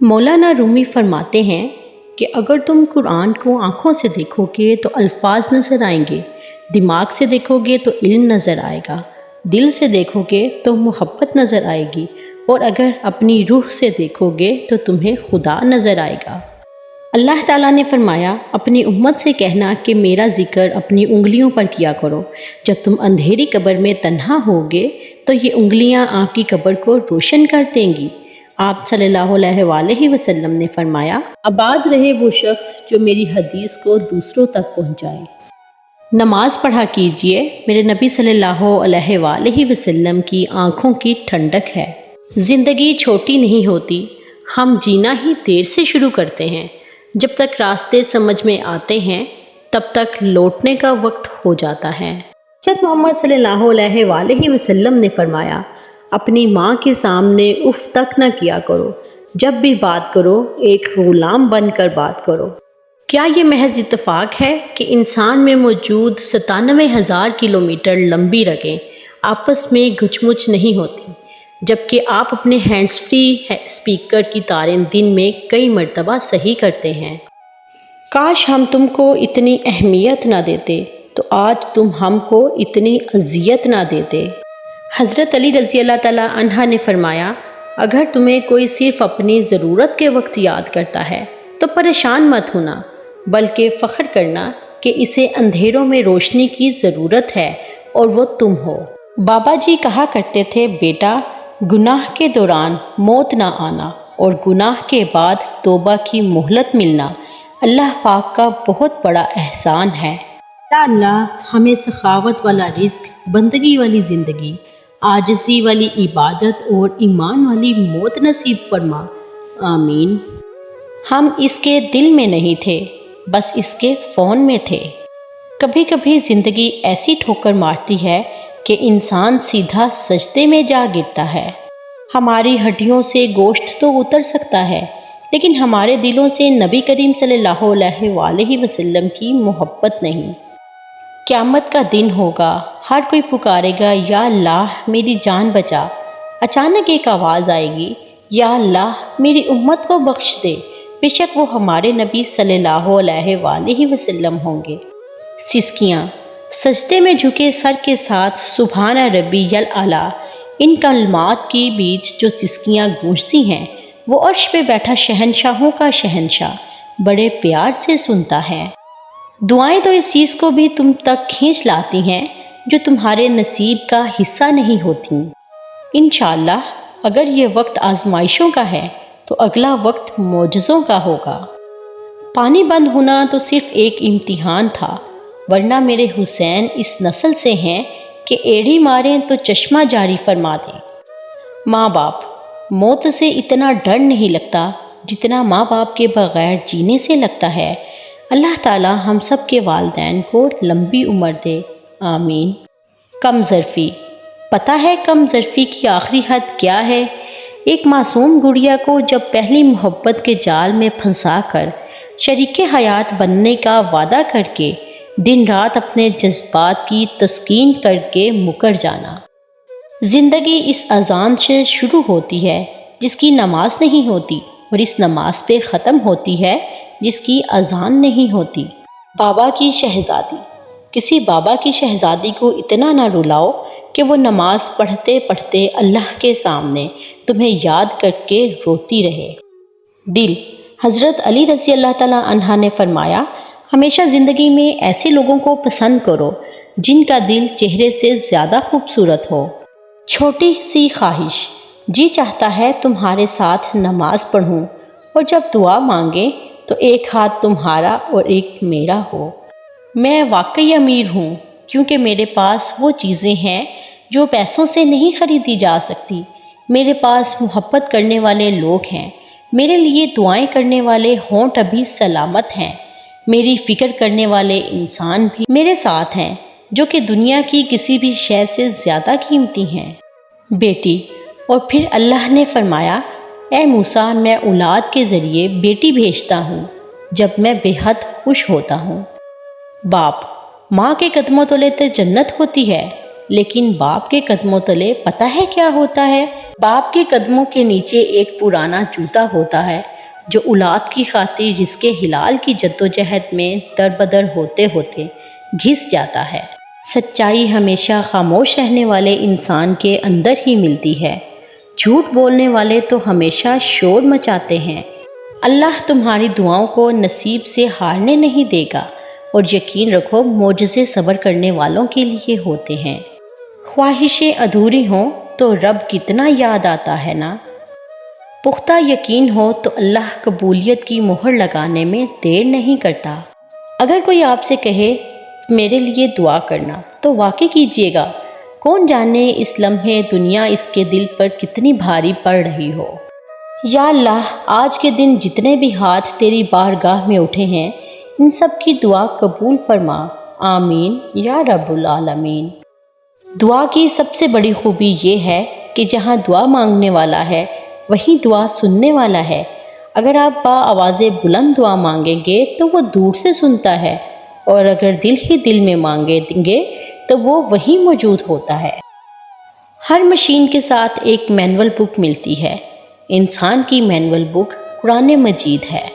مولانا رومی فرماتے ہیں کہ اگر تم قرآن کو آنکھوں سے دیکھو گے تو الفاظ نظر آئیں گے، دماغ سے دیکھو گے تو علم نظر آئے گا، دل سے دیکھو گے تو محبت نظر آئے گی، اور اگر اپنی روح سے دیکھو گے تو تمہیں خدا نظر آئے گا۔ اللہ تعالیٰ نے فرمایا، اپنی امت سے کہنا کہ میرا ذکر اپنی انگلیوں پر کیا کرو، جب تم اندھیری قبر میں تنہا ہوگے تو یہ انگلیاں آپ کی قبر کو روشن کر دیں گی۔ آپ صلی اللہ علیہ وآلہ وسلم نے فرمایا، آباد رہے وہ شخص جو میری حدیث کو دوسروں تک پہنچائے۔ نماز پڑھا کیجئے، میرے نبی صلی اللہ علیہ وآلہ وسلم کی آنکھوں کی ٹھنڈک ہے۔ زندگی چھوٹی نہیں ہوتی، ہم جینا ہی دیر سے شروع کرتے ہیں۔ جب تک راستے سمجھ میں آتے ہیں تب تک لوٹنے کا وقت ہو جاتا ہے۔ حضرت محمد صلی اللہ علیہ وآلہ وسلم نے فرمایا، اپنی ماں کے سامنے اف تک نہ کیا کرو، جب بھی بات کرو ایک غلام بن کر بات کرو۔ کیا یہ محض اتفاق ہے کہ انسان میں موجود 97,000 کلومیٹر لمبی رگیں آپس میں گچ مچ نہیں ہوتی، جبکہ آپ اپنے ہینڈز فری اسپیکر کی تاریں دن میں کئی مرتبہ صحیح کرتے ہیں؟ کاش ہم تم کو اتنی اہمیت نہ دیتے تو آج تم ہم کو اتنی اذیت نہ دیتے۔ حضرت علی رضی اللہ تعالیٰ عنہ نے فرمایا، اگر تمہیں کوئی صرف اپنی ضرورت کے وقت یاد کرتا ہے تو پریشان مت ہونا، بلکہ فخر کرنا کہ اسے اندھیروں میں روشنی کی ضرورت ہے اور وہ تم ہو۔ بابا جی کہا کرتے تھے، بیٹا گناہ کے دوران موت نہ آنا اور گناہ کے بعد توبہ کی مہلت ملنا اللہ پاک کا بہت بڑا احسان ہے۔ یا اللہ ہمیں سخاوت والا رزق، بندگی والی زندگی، عاجزی والی عبادت اور ایمان والی موت نصیب فرما، آمین۔ ہم اس کے دل میں نہیں تھے، بس اس کے فون میں تھے۔ کبھی کبھی زندگی ایسی ٹھوکر مارتی ہے کہ انسان سیدھا سجدے میں جا گرتا ہے۔ ہماری ہڈیوں سے گوشت تو اتر سکتا ہے، لیکن ہمارے دلوں سے نبی کریم صلی اللہ علیہ وآلہ وسلم کی محبت نہیں۔ قیامت کا دن ہوگا، ہر کوئی پکارے گا، یا اللہ میری جان بچا۔ اچانک ایک آواز آئے گی، یا اللہ میری امت کو بخش دے، بے شک وہ ہمارے نبی صلی اللہ علیہ وآلہ وسلم ہوں گے۔ سسکیاں، سجدے میں جھکے سر کے ساتھ سبحان ربی الاعلیٰ، ان کلمات کی بیچ جو سسکیاں گونجتی ہیں وہ عرش پہ بیٹھا شہنشاہوں کا شہنشاہ بڑے پیار سے سنتا ہے۔ دعائیں تو اس چیز کو بھی تم تک کھینچ لاتی ہیں جو تمہارے نصیب کا حصہ نہیں ہوتی۔ انشاءاللہ اگر یہ وقت آزمائشوں کا ہے تو اگلا وقت معجزوں کا ہوگا۔ پانی بند ہونا تو صرف ایک امتحان تھا، ورنہ میرے حسین اس نسل سے ہیں کہ ایڑی ماریں تو چشمہ جاری فرما دیں۔ ماں باپ، موت سے اتنا ڈر نہیں لگتا جتنا ماں باپ کے بغیر جینے سے لگتا ہے۔ اللہ تعالی ہم سب کے والدین کو لمبی عمر دے، آمین۔ کم ظرفی، پتہ ہے کم ظرفی کی آخری حد کیا ہے؟ ایک معصوم گڑیا کو جب پہلی محبت کے جال میں پھنسا کر شریک حیات بننے کا وعدہ کر کے دن رات اپنے جذبات کی تسکین کر کے مکر جانا۔ زندگی اس اذان سے شروع ہوتی ہے جس کی نماز نہیں ہوتی، اور اس نماز پہ ختم ہوتی ہے جس کی اذان نہیں ہوتی۔ بابا کی شہزادی، کسی بابا کی شہزادی کو اتنا نہ رلاؤ کہ وہ نماز پڑھتے پڑھتے اللہ کے سامنے تمہیں یاد کر کے روتی رہے۔ دل، حضرت علی رضی اللہ تعالیٰ عنہ نے فرمایا، ہمیشہ زندگی میں ایسے لوگوں کو پسند کرو جن کا دل چہرے سے زیادہ خوبصورت ہو۔ چھوٹی سی خواہش، جی چاہتا ہے تمہارے ساتھ نماز پڑھوں، اور جب دعا مانگے تو ایک ہاتھ تمہارا اور ایک میرا ہو۔ میں واقعی امیر ہوں کیونکہ میرے پاس وہ چیزیں ہیں جو پیسوں سے نہیں خریدی جا سکتی۔ میرے پاس محبت کرنے والے لوگ ہیں، میرے لیے دعائیں کرنے والے ہونٹ ابھی سلامت ہیں، میری فکر کرنے والے انسان بھی میرے ساتھ ہیں جو کہ دنیا کی کسی بھی شے سے زیادہ قیمتی ہیں۔ بیٹی، اور پھر اللہ نے فرمایا، اے موسیٰ میں اولاد کے ذریعے بیٹی بھیجتا ہوں جب میں بے حد خوش ہوتا ہوں۔ باپ، ماں کے قدموں تلے تو جنت ہوتی ہے، لیکن باپ کے قدموں تلے پتہ ہے کیا ہوتا ہے؟ باپ کے قدموں کے نیچے ایک پرانا جوتا ہوتا ہے جو اولاد کی خاطر رزق حلال کی جدوجہد میں دربدر ہوتے ہوتے گھس جاتا ہے۔ سچائی ہمیشہ خاموش رہنے والے انسان کے اندر ہی ملتی ہے، جھوٹ بولنے والے تو ہمیشہ شور مچاتے ہیں۔ اللہ تمہاری دعاؤں کو نصیب سے ہارنے نہیں دے گا، اور یقین رکھو معجزے صبر کرنے والوں کے لیے ہوتے ہیں۔ خواہشیں ادھوری ہوں تو رب کتنا یاد آتا ہے نا۔ پختہ یقین ہو تو اللہ قبولیت کی مہر لگانے میں دیر نہیں کرتا۔ اگر کوئی آپ سے کہے میرے لیے دعا کرنا تو واقع کیجیے گا، کون جانے اس لمحے دنیا اس کے دل پر کتنی بھاری پڑ رہی ہو۔ یا اللہ، آج کے دن جتنے بھی ہاتھ تیری بارگاہ میں اٹھے ہیں ان سب کی دعا قبول فرما، آمین یا رب العالمین۔ دعا کی سب سے بڑی خوبی یہ ہے کہ جہاں دعا مانگنے والا ہے وہیں دعا سننے والا ہے۔ اگر آپ با آواز بلند دعا مانگیں گے تو وہ دور سے سنتا ہے، اور اگر دل ہی دل میں مانگیں گے تو وہ وہیں موجود ہوتا ہے۔ ہر مشین کے ساتھ ایک مینول بک ملتی ہے، انسان کی مینول بک قرآن مجید ہے۔